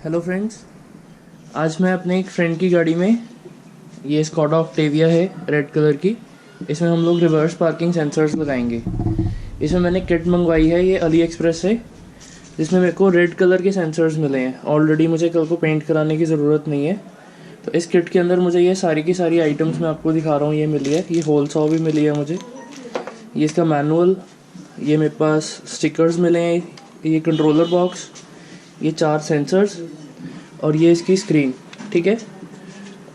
Hello friends, आज मैं अपने एक फ्रेंड की गाड़ी में, ये स्कॉडा ऑक्टेविया है रेड कलर की, इसमें हम लोग रिवर्स पार्किंग सेंसर्स लगाएंगे। इसमें मैंने किट मंगवाई है ये अली एक्सप्रेस से, जिसमें मेरे को रेड कलर के सेंसर्स मिले हैं। ऑलरेडी मुझे कल को पेंट कराने की ज़रूरत नहीं है, तो इस किट के अंदर मुझे ये सारी की सारी आइटम्स मैं आपको दिखा रहा हूँ ये मिली है। ये होल सॉ भी मिली है मुझे, ये इसका मैनुअल, ये मेरे पास स्टिकर्स मिले हैं, ये कंट्रोलर बॉक्स, ये 4 सेंसर्स और ये इसकी स्क्रीन, ठीक है।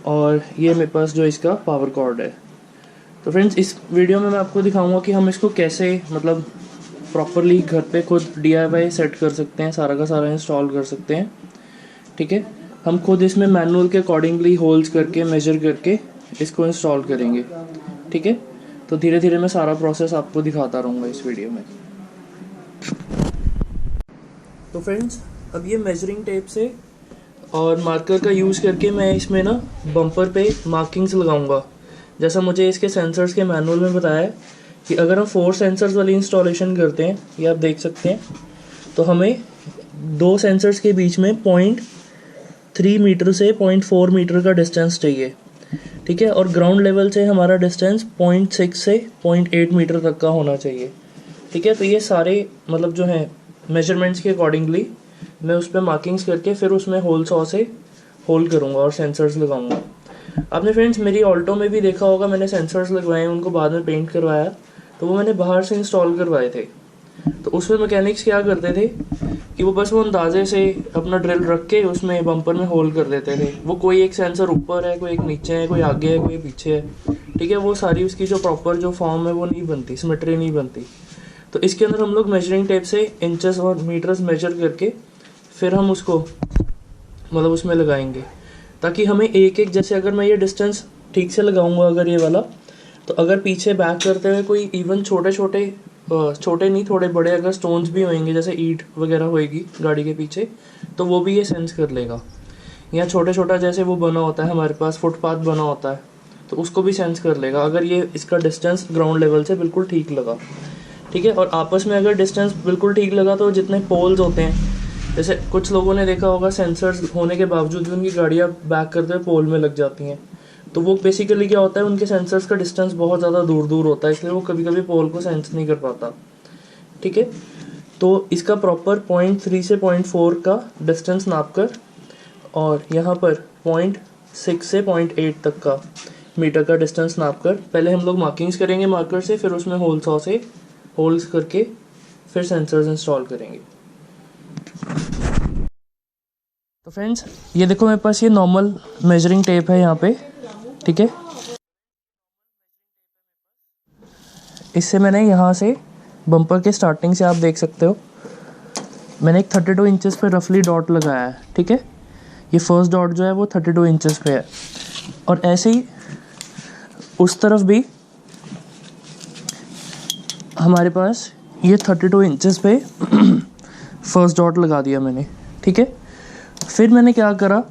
और ये मेरे पास जो इसका पावर कॉर्ड है। तो फ्रेंड्स, इस वीडियो में मैं आपको दिखाऊंगा कि हम इसको कैसे मतलब प्रॉपरली घर पे खुद DIY सेट कर सकते हैं, सारा का सारा इंस्टॉल कर सकते हैं, ठीक है। हम खुद इसमें मैनुअल के अकॉर्डिंगली होल्स करके मेजर करके इसको इंस्टॉल करेंगे, ठीक है। तो धीरे धीरे मैं सारा प्रोसेस आपको दिखाता रहूँगा इस वीडियो में। तो फ्रेंड्स, अब ये मेजरिंग टेप से और मार्कर का यूज़ करके मैं इसमें ना बम्पर पे मार्किंग्स लगाऊंगा। जैसा मुझे इसके सेंसर्स के मैनुअल में बताया है कि अगर हम 4 सेंसर्स वाली इंस्टॉलेशन करते हैं, ये आप देख सकते हैं, तो हमें 2 सेंसर्स के बीच में 0.3 मीटर से 0.4 मीटर का डिस्टेंस चाहिए, ठीक है। और ग्राउंड लेवल से हमारा डिस्टेंस 0.6 से 0.8 मीटर तक का होना चाहिए, ठीक है। तो ये सारे मतलब जो है मेजरमेंट्स के अकॉर्डिंगली मैं उस पर मार्किंग्स करके फिर उसमें होल सॉ से होल करूँगा और सेंसर्स लगाऊंगा। आपने फ्रेंड्स मेरी ऑल्टो में भी देखा होगा, मैंने सेंसर्स लगवाए हैं, उनको बाद में पेंट करवाया, तो वो मैंने बाहर से इंस्टॉल करवाए थे। तो उसमें मैकेनिक्स क्या करते थे कि वो बस वो अंदाजे से अपना ड्रिल रख के उसमें बम्पर में होल कर देते थे। वो कोई एक सेंसर ऊपर है, कोई एक नीचे है, कोई आगे है, कोई पीछे है, ठीक है। वो सारी उसकी जो प्रॉपर जो फॉर्म है वो नहीं बनती, सिमेट्री नहीं बनती। तो इसके अंदर हम लोग मेजरिंग टेप से इंचेस और मीटर्स मेजर करके फिर हम उसको मतलब उसमें लगाएंगे, ताकि हमें एक एक, जैसे अगर मैं ये डिस्टेंस ठीक से लगाऊंगा अगर ये वाला, तो अगर पीछे बैक करते हुए कोई इवन छोटे नहीं थोड़े बड़े अगर स्टोन्स भी होंगे, जैसे ईंट वगैरह होएगी गाड़ी के पीछे, तो वो भी ये सेंस कर लेगा। या छोटा जैसे वो बना होता है हमारे पास, फुटपाथ बना होता है, तो उसको भी सेंस कर लेगा अगर ये इसका डिस्टेंस ग्राउंड लेवल से बिल्कुल ठीक लगा, ठीक है। और आपस में अगर डिस्टेंस बिल्कुल ठीक लगा तो जितने पोल्स होते हैं, जैसे कुछ लोगों ने देखा होगा सेंसर्स होने के बावजूद भी उनकी गाड़ियाँ बैक करते हुए पोल में लग जाती हैं, तो वो बेसिकली क्या होता है, उनके सेंसर्स का डिस्टेंस बहुत ज़्यादा दूर होता है, इसलिए वो कभी कभी पोल को सेंस नहीं कर पाता, ठीक है। तो इसका प्रॉपर 0.3 से 0.4 का डिस्टेंस नाप कर और यहाँ पर 0.6 से 0.8 तक का मीटर का डिस्टेंस नाप कर पहले हम लोग मार्किंग्स करेंगे मार्कर से, फिर उसमें होल सॉ से होल्स करके फिर सेंसर्स इंस्टॉल करेंगे। तो फ्रेंड्स, ये देखो मेरे पास ये नॉर्मल मेजरिंग टेप है यहाँ पे, ठीक है। इससे मैंने यहाँ से बम्पर के स्टार्टिंग से आप देख सकते हो, मैंने एक 32 इंचेस पे रफली डॉट लगाया है, ठीक है। ये फर्स्ट डॉट जो है वो 32 इंचेस पे है, और ऐसे ही उस तरफ भी हमारे पास ये 32 इंचेस पे फर्स्ट डॉट लगा दिया मैंने, ठीक है। फिर मैंने क्या करा,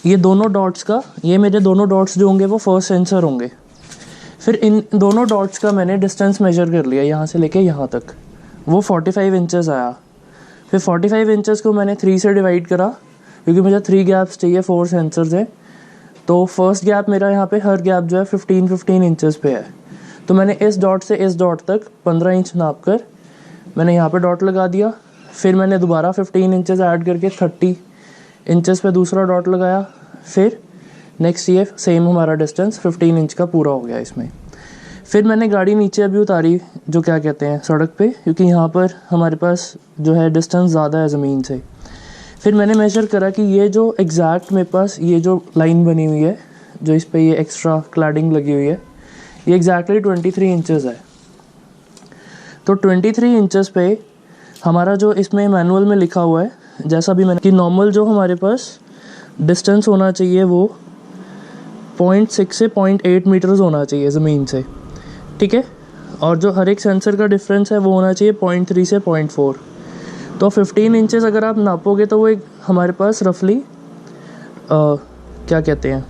ये दोनों डॉट्स का, ये मेरे दोनों डॉट्स जो होंगे वो फर्स्ट सेंसर होंगे। फिर इन दोनों डॉट्स का मैंने डिस्टेंस मेजर कर लिया यहाँ से लेके यहाँ तक, वो 45 इंचेस आया। फिर 45 इंचेस को मैंने 3 से डिवाइड करा, क्योंकि मुझे 3 गैप्स चाहिए, 4 सेंसर्स हैं। तो फर्स्ट गैप मेरा यहाँ पे हर गैप जो है 15 इंचेस पे है। तो मैंने इस डॉट से इस डॉट तक 15 इंच नाप कर मैंने यहाँ पे डॉट लगा दिया। फिर मैंने दोबारा 15 इंचेस ऐड करके 30 इंचेस पे दूसरा डॉट लगाया। फिर नेक्स्ट ये सेम हमारा डिस्टेंस 15 इंच का पूरा हो गया इसमें। फिर मैंने गाड़ी नीचे अभी उतारी, जो क्या कहते हैं सड़क पे, क्योंकि यहाँ पर हमारे पास जो है डिस्टेंस ज़्यादा है ज़मीन से। फिर मैंने मेजर करा कि ये जो एग्जैक्ट मेरे पास ये जो लाइन बनी हुई है, जो इस पर ये एक्स्ट्रा क्लैडिंग लगी हुई है, ये एग्जैक्टली 23 इंचेस है। तो 23 इंचेस पे हमारा जो इसमें मैनुअल में लिखा हुआ है, जैसा भी मैंने कि नॉर्मल जो हमारे पास डिस्टेंस होना चाहिए वो 0.6 से 0.8 मीटर्स होना चाहिए ज़मीन से, ठीक है। और जो हर एक सेंसर का डिफरेंस है वो होना चाहिए 0.3 से 0.4। तो 15 इंचेस अगर आप नापोगे तो वो एक हमारे पास रफली क्या कहते हैं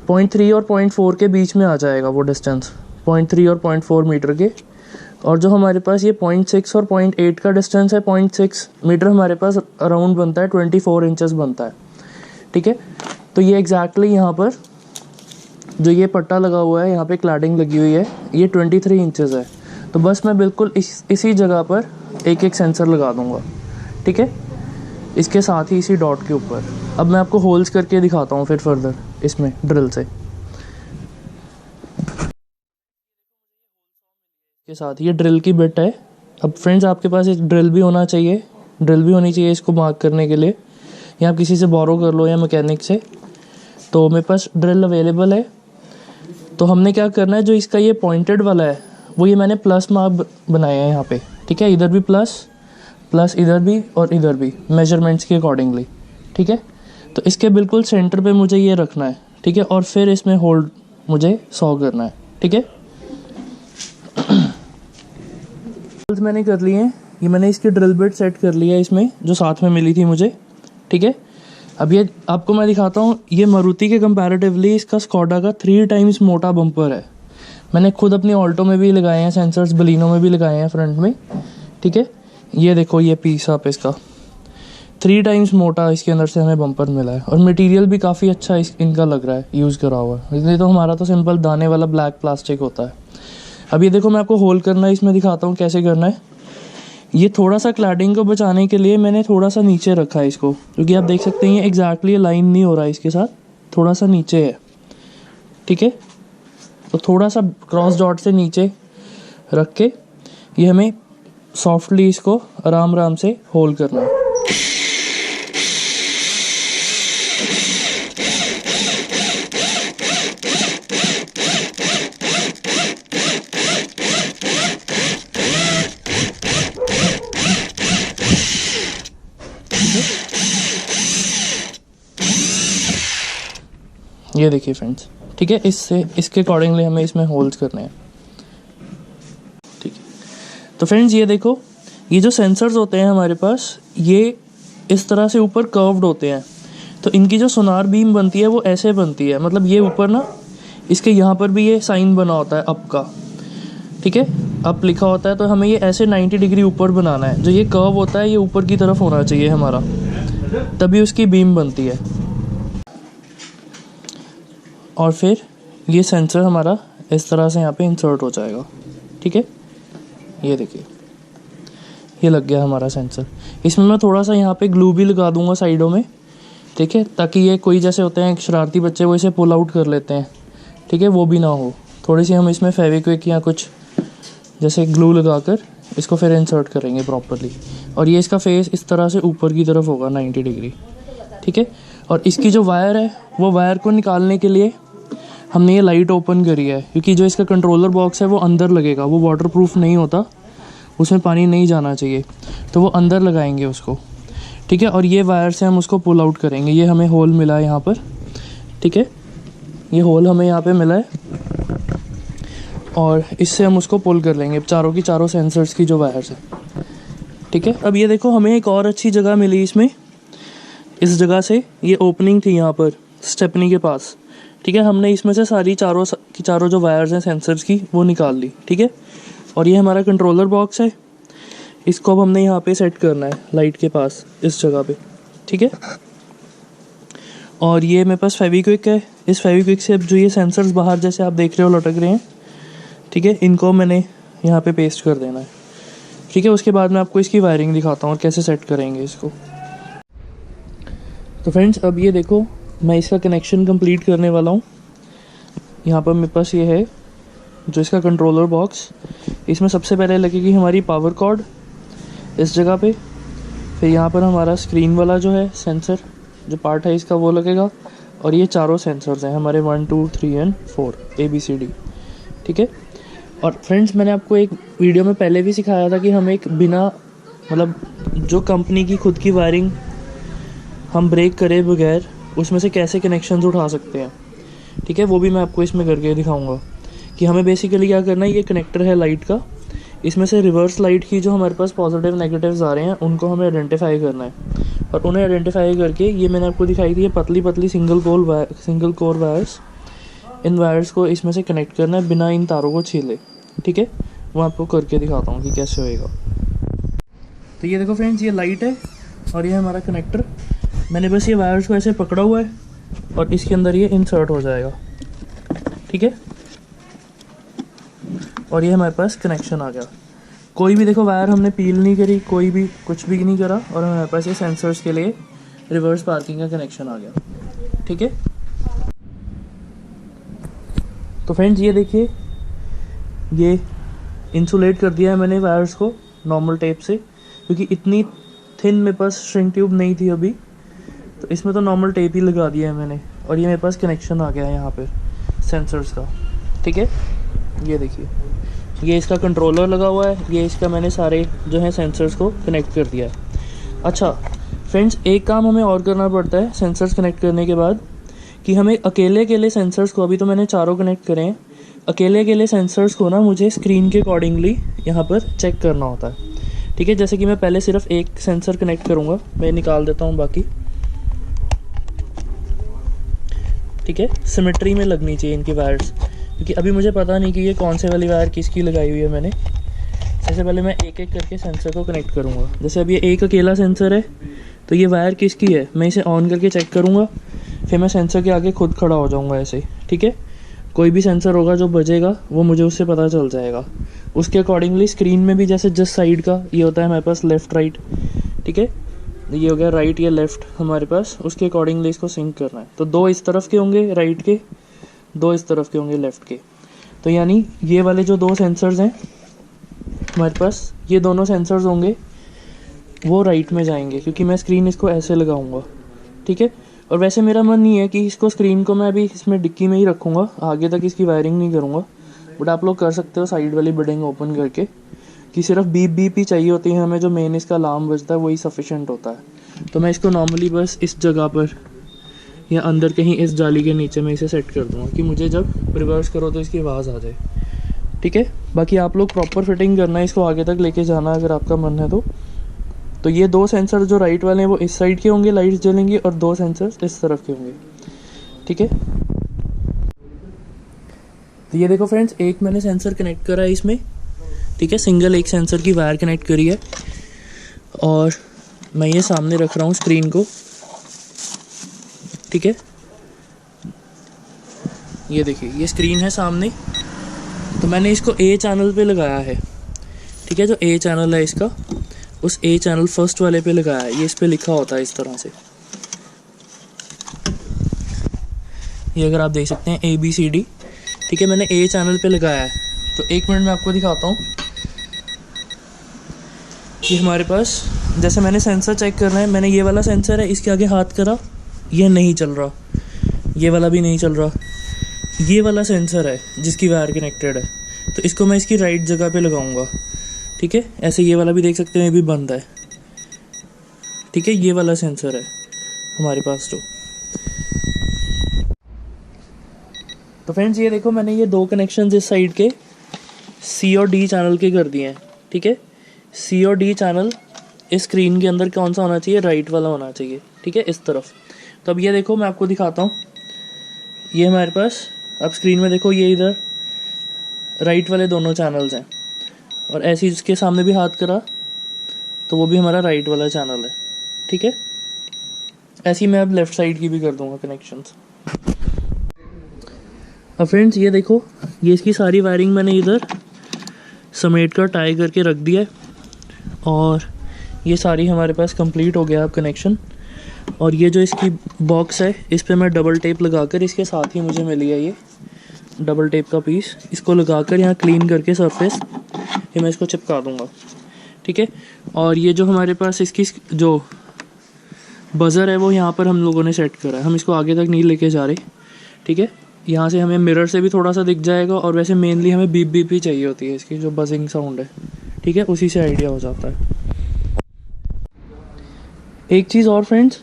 0.3 और 0.4 के बीच में आ जाएगा वो डिस्टेंस, 0.3 और 0.4 मीटर के। और जो हमारे पास ये 0.6 और 0.8 का डिस्टेंस है, 0.6 मीटर हमारे पास अराउंड बनता है 24 इंचेस बनता है, ठीक है। तो ये एग्जैक्टली यहाँ पर जो ये पट्टा लगा हुआ है, यहाँ पे क्लैडिंग लगी हुई है, ये 23 इंचेस है। तो बस मैं बिल्कुल इसी जगह पर एक एक सेंसर लगा दूँगा, ठीक है, इसके साथ ही इसी डॉट के ऊपर। अब मैं आपको होल्स करके दिखाता हूँ फिर फर्दर इसमें ड्रिल से के साथ। ये ड्रिल की बिट है। अब फ्रेंड्स आपके पास एक ड्रिल भी होना चाहिए, ड्रिल भी होनी चाहिए इसको मार्क करने के लिए, या आप किसी से बोरो कर लो या मैकेनिक से। तो मेरे पास ड्रिल अवेलेबल है। तो हमने क्या करना है, जो इसका ये पॉइंटेड वाला है वो ये मैंने प्लस मार्क बनाया है यहाँ पे, ठीक है। इधर भी प्लस इधर भी और इधर भी मेजरमेंट्स के अकॉर्डिंगली, ठीक है। तो इसके बिल्कुल सेंटर पे मुझे ये रखना है, ठीक है। और फिर इसमें होल्ड मुझे 100 करना है, ठीक है। मैंने कर लिए हैं, ये मैंने इसकी ड्रिल बिट सेट कर लिया है इसमें जो साथ में मिली थी मुझे, ठीक है। अब ये आपको मैं दिखाता हूँ, ये मारुति के कंपैरेटिवली इसका स्कोडा का 3 टाइम्स मोटा बम्पर है। मैंने खुद अपनी ऑल्टो में भी लगाए हैं सेंसर्स, बलिनो में भी लगाए हैं फ्रंट में, ठीक है। ये देखो ये पीस आप इसका 3 टाइम्स मोटा इसके अंदर से हमें बम्पर मिला है। और मटेरियल भी काफ़ी अच्छा इनका लग रहा है, यूज़ करा हुआ है। इसलिए तो हमारा तो सिंपल दाने वाला ब्लैक प्लास्टिक होता है। अब ये देखो मैं आपको होल करना है इसमें दिखाता हूँ कैसे करना है। ये थोड़ा सा क्लैडिंग को बचाने के लिए मैंने थोड़ा सा नीचे रखा है इसको, क्योंकि आप देख सकते हैं एग्जैक्टली लाइन नहीं हो रहा है इसके साथ, थोड़ा सा नीचे है, ठीक है। तो थोड़ा सा क्रॉस डॉट से नीचे रख के ये हमें सॉफ्टली इसको आराम से होल करना है। ये देखिए फ्रेंड्स, ठीक है। इसके अकॉर्डिंगली हमें इसमें होल्स करने हैं, ठीक है। तो फ्रेंड्स ये देखो, ये जो सेंसर्स होते हैं हमारे पास, ये इस तरह से ऊपर कर्व्ड होते हैं। तो इनकी जो सोनार बीम बनती है वो ऐसे बनती है, मतलब ये ऊपर ना इसके यहाँ पर भी ये साइन बना होता है अप का, ठीक है, अप लिखा होता है। तो हमें ये ऐसे 90 डिग्री ऊपर बनाना है। जो ये कर्व होता है ये ऊपर की तरफ होना चाहिए हमारा, तभी उसकी बीम बनती है। और फिर ये सेंसर हमारा इस तरह से यहाँ पे इंसर्ट हो जाएगा, ठीक है। ये देखिए ये लग गया हमारा सेंसर। इसमें मैं थोड़ा सा यहाँ पे ग्लू भी लगा दूंगा साइडों में, ठीक है, ताकि ये कोई जैसे होते हैं शरारती बच्चे वो इसे पुल आउट कर लेते हैं, ठीक है, वो भी ना हो। थोड़ी सी हम इसमें फेविक्विक या कुछ जैसे ग्लू लगा कर इसको फिर इंसर्ट करेंगे प्रॉपरली। और ये इसका फेस इस तरह से ऊपर की तरफ होगा 90 डिग्री, ठीक है। और इसकी जो वायर है वो वायर को निकालने के लिए हमने ये लाइट ओपन करी है, क्योंकि जो इसका कंट्रोलर बॉक्स है वो अंदर लगेगा, वो वाटरप्रूफ नहीं होता, उसमें पानी नहीं जाना चाहिए, तो वो अंदर लगाएंगे उसको, ठीक है। और ये वायर से हम उसको पुल आउट करेंगे। ये हमें होल मिला है यहाँ पर, ठीक है, ये होल हमें यहाँ पे मिला है और इससे हम उसको पुल कर लेंगे, चारों की चारों सेंसर्स की जो वायर्स है, ठीक है। अब ये देखो हमें एक और अच्छी जगह मिली इसमें, इस जगह से ये ओपनिंग थी यहाँ पर स्टेपनी के पास, ठीक है। हमने इसमें से सारी चारों जो वायर्स हैं सेंसर्स की वो निकाल ली, ठीक है। और ये हमारा कंट्रोलर बॉक्स है, इसको अब हमने यहाँ पे सेट करना है लाइट के पास इस जगह पे, ठीक है। और ये मेरे पास फेविक्विक है, इस फेविक्विक से अब जो ये सेंसर्स बाहर जैसे आप देख रहे हो लटक रहे हैं, ठीक है, इनको मैंने यहाँ पे पेस्ट कर देना है, ठीक है। उसके बाद मैं आपको इसकी वायरिंग दिखाता हूँ और कैसे सेट करेंगे इसको। तो फ्रेंड्स अब ये देखो मैं इसका कनेक्शन कंप्लीट करने वाला हूँ। यहाँ पर मेरे पास ये है जो इसका कंट्रोलर बॉक्स, इसमें सबसे पहले लगेगी हमारी पावर कॉर्ड इस जगह पे, फिर यहाँ पर हमारा स्क्रीन वाला जो है सेंसर जो पार्ट है इसका वो लगेगा, और ये चारों सेंसर्स हैं हमारे 1 2 3 एंड 4 ABCD, ठीक है। और फ्रेंड्स मैंने आपको एक वीडियो में पहले भी सिखाया था कि हम एक बिना मतलब जो कंपनी की खुद की वायरिंग हम ब्रेक करे बगैर उसमें से कैसे कनेक्शंस उठा सकते हैं, ठीक है। वो भी मैं आपको इसमें करके दिखाऊंगा कि हमें बेसिकली क्या करना है। ये कनेक्टर है लाइट का, इसमें से रिवर्स लाइट की जो हमारे पास पॉजिटिव नेगेटिव्स आ रहे हैं उनको हमें आइडेंटिफाई करना है, और उन्हें आइडेंटिफाई करके ये मैंने आपको दिखाई थी ये पतली सिंगल कोर वायर्स, इन वायर्स को इसमें से कनेक्ट करना है बिना इन तारों को छीले, ठीक है। वो आपको करके दिखाता हूँ कि कैसे होएगा। तो ये देखो फ्रेंड्स, ये लाइट है और ये है हमारा कनेक्टर। मैंने बस ये वायर्स को ऐसे पकड़ा हुआ है और इसके अंदर ये इंसर्ट हो जाएगा, ठीक है। और ये हमारे पास कनेक्शन आ गया। कोई भी देखो वायर हमने पील नहीं करी, कोई भी कुछ भी नहीं करा, और हमारे पास ये सेंसर्स के लिए रिवर्स पार्किंग का कनेक्शन आ गया, ठीक है। तो फ्रेंड्स ये देखिए, ये इंसुलेट कर दिया है मैंने वायर्स को नॉर्मल टेप से, क्योंकि इतनी थिन मेरे पास श्रिंक ट्यूब नहीं थी अभी, तो इसमें तो नॉर्मल टेप ही लगा दिया है मैंने। और ये मेरे पास कनेक्शन आ गया है यहाँ पर सेंसर्स का, ठीक है। ये देखिए, ये इसका कंट्रोलर लगा हुआ है, ये इसका मैंने सारे जो है सेंसर्स को कनेक्ट कर दिया है। अच्छा फ्रेंड्स, एक काम हमें और करना पड़ता है सेंसर्स कनेक्ट करने के बाद, कि हमें अकेले सेंसर्स को, अभी तो मैंने चारों कनेक्ट करे हैं, अकेले सेंसर्स को ना मुझे स्क्रीन के अकॉर्डिंगली यहाँ पर चेक करना होता है, ठीक है। जैसे कि मैं पहले सिर्फ एक सेंसर कनेक्ट करूँगा, मैं निकाल देता हूँ बाकी, ठीक है। सिमेट्री में लगनी चाहिए इनकी वायर्स, क्योंकि अभी मुझे पता नहीं कि ये कौन से वाली वायर किसकी लगाई हुई है मैंने। सबसे पहले मैं एक एक करके सेंसर को कनेक्ट करूँगा। जैसे अब ये एक अकेला सेंसर है, तो ये वायर किसकी है मैं इसे ऑन करके चेक करूँगा, फिर मैं सेंसर के आगे खुद खड़ा हो जाऊँगा ऐसे, ठीक है। कोई भी सेंसर होगा जो बजेगा वो मुझे उससे पता चल जाएगा। उसके अकॉर्डिंगली स्क्रीन में भी जैसे जिस साइड का ये होता है हमारे पास लेफ़्ट राइट, ठीक है, ये हो गया राइट या लेफ़्ट हमारे पास, उसके अकॉर्डिंगली इसको सिंक करना है। तो दो इस तरफ के होंगे राइट के, दो इस तरफ के होंगे लेफ़्ट के। तो यानी ये वाले जो दो सेंसर्स हैं हमारे पास, ये दोनों सेंसर्स होंगे वो राइट में जाएंगे, क्योंकि मैं स्क्रीन इसको ऐसे लगाऊंगा, ठीक है। और वैसे मेरा मन नहीं है कि इसको स्क्रीन को मैं अभी इसमें डिक्की में ही रखूँगा, आगे तक इसकी वायरिंग नहीं करूँगा, बट आप लोग कर सकते हो साइड वाली बिडिंग ओपन करके, कि सिर्फ बीप ही चाहिए होती है हमें, जो मेन इसका अलार्म बजता है वही सफिशेंट होता है। तो मैं इसको नॉर्मली बस इस जगह पर या अंदर कहीं इस जाली के नीचे में इसे सेट कर दूँगा, कि मुझे जब रिवर्स करो तो इसकी आवाज़ आ जाए, ठीक है। बाकी आप लोग प्रॉपर फिटिंग करना है, इसको आगे तक लेके जाना अगर आपका मन है तो ये दो सेंसर जो राइट वाले हैं वो इस साइड के होंगे, लाइट्स जलेंगी, और दो सेंसर इस तरफ के होंगे, ठीक है। तो ये देखो फ्रेंड्स, एक मैंने सेंसर कनेक्ट करा है इसमें, ठीक है, सिंगल एक सेंसर की वायर कनेक्ट करी है, और मैं ये सामने रख रहा हूँ स्क्रीन को, ठीक है। ये देखिए, ये स्क्रीन है सामने, तो मैंने इसको ए चैनल पे लगाया है, ठीक है। जो ए चैनल है इसका, उस ए चैनल फर्स्ट वाले पे लगाया है। ये इस पे लिखा होता है इस तरह से, ये अगर आप देख सकते हैं ABCD, ठीक है। मैंने ए चैनल पे लगाया है। तो एक मिनट में आपको दिखाता हूँ कि हमारे पास, जैसे मैंने सेंसर चेक करना है, मैंने ये वाला सेंसर है इसके आगे हाथ करा, ये नहीं चल रहा, ये वाला भी नहीं चल रहा, ये वाला सेंसर है जिसकी वायर कनेक्टेड है, तो इसको मैं इसकी राइट जगह पे लगाऊंगा, ठीक है। ऐसे ये वाला भी देख सकते हैं, ये भी बंद है, ठीक है। ये वाला सेंसर है हमारे पास तो फ्रेंड्स ये देखो, मैंने ये दो कनेक्शन इस साइड के C और D चैनल के कर दिए हैं, ठीक है। C और D चैनल इस स्क्रीन के अंदर कौन सा होना चाहिए, राइट वाला होना चाहिए, ठीक है, इस तरफ। तो अब ये देखो, मैं आपको दिखाता हूँ, ये हमारे पास अब स्क्रीन में देखो, ये इधर राइट वाले दोनों चैनल्स हैं, और ऐसे ही इसके सामने भी हाथ करा तो वो भी हमारा राइट वाला चैनल है, ठीक है। ऐसे ही मैं अब लेफ़्ट साइड की भी कर दूंगा कनेक्शंस। अब फ्रेंड्स ये देखो, ये इसकी सारी वायरिंग मैंने इधर समेट कर टाई करके रख दिया है, और ये सारी हमारे पास कंप्लीट हो गया अब कनेक्शन। और ये जो इसकी बॉक्स है, इस पर मैं डबल टेप लगाकर, इसके साथ ही मुझे मिली है ये डबल टेप का पीस, इसको लगाकर यहाँ क्लीन करके सरफेस ये मैं इसको चिपका दूँगा, ठीक है। और ये जो हमारे पास इसकी जो बज़र है वो यहाँ पर हम लोगों ने सेट करा है, हम इसको आगे तक नहीं लेके जा रहे, ठीक है। यहाँ से हमें मिरर से भी थोड़ा सा दिख जाएगा, और वैसे मेनली हमें बीप ही चाहिए होती है इसकी, जो बजिंग साउंड है, ठीक है, उसी से आइडिया हो जाता है। एक चीज़ और फ्रेंड्स,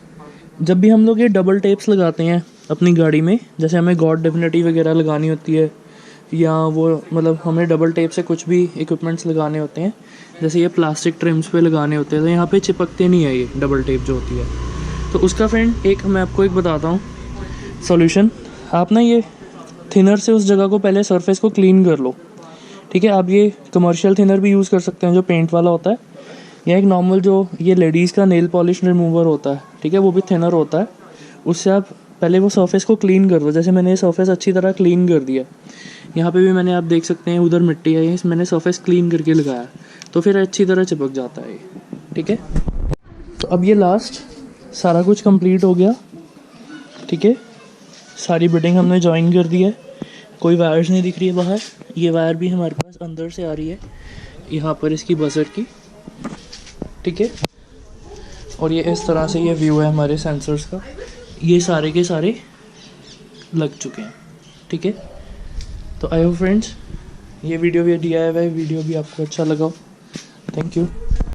जब भी हम लोग ये डबल टेप्स लगाते हैं अपनी गाड़ी में, जैसे हमें गॉड डेफिनेटी वगैरह लगानी होती है, या वो मतलब हमें डबल टेप से कुछ भी इक्विपमेंट्स लगाने होते हैं, जैसे ये प्लास्टिक ट्रिम्स पे लगाने होते हैं, तो यहाँ पे चिपकते नहीं है ये डबल टेप जो होती है। तो उसका फ्रेंड एक मैं आपको एक बताता हूँ सॉल्यूशन। आप ना ये थिनर से उस जगह को पहले सरफेस को क्लीन कर लो, ठीक है, आप ये कमर्शियल थिनर भी यूज़ कर सकते हैं जो पेंट वाला होता है, या एक नॉर्मल जो ये लेडीज़ का नेल पॉलिश रिमूवर होता है, ठीक है, वो भी थिनर होता है। उससे आप पहले वो सरफेस को क्लीन कर दो। जैसे मैंने ये सरफेस अच्छी तरह क्लीन कर दिया, यहाँ पे भी मैंने, आप देख सकते हैं उधर मिट्टी है, ये मैंने सरफेस क्लीन करके लगाया, तो फिर अच्छी तरह चिपक जाता है ये, ठीक है। तो अब ये लास्ट सारा कुछ कंप्लीट हो गया, ठीक है। सारी बिडिंग हमने ज्वाइन कर दी है, कोई वायर्स नहीं दिख रही है बाहर। ये वायर भी हमारे पास अंदर से आ रही है यहाँ पर इसकी बजर की, ठीक है। और ये इस तरह से ये व्यू है हमारे सेंसर्स का, ये सारे के सारे लग चुके हैं, ठीक है। तो आई होप फ्रेंड्स ये वीडियो भी DIY वीडियो भी आपको अच्छा लगा हो। Thank you.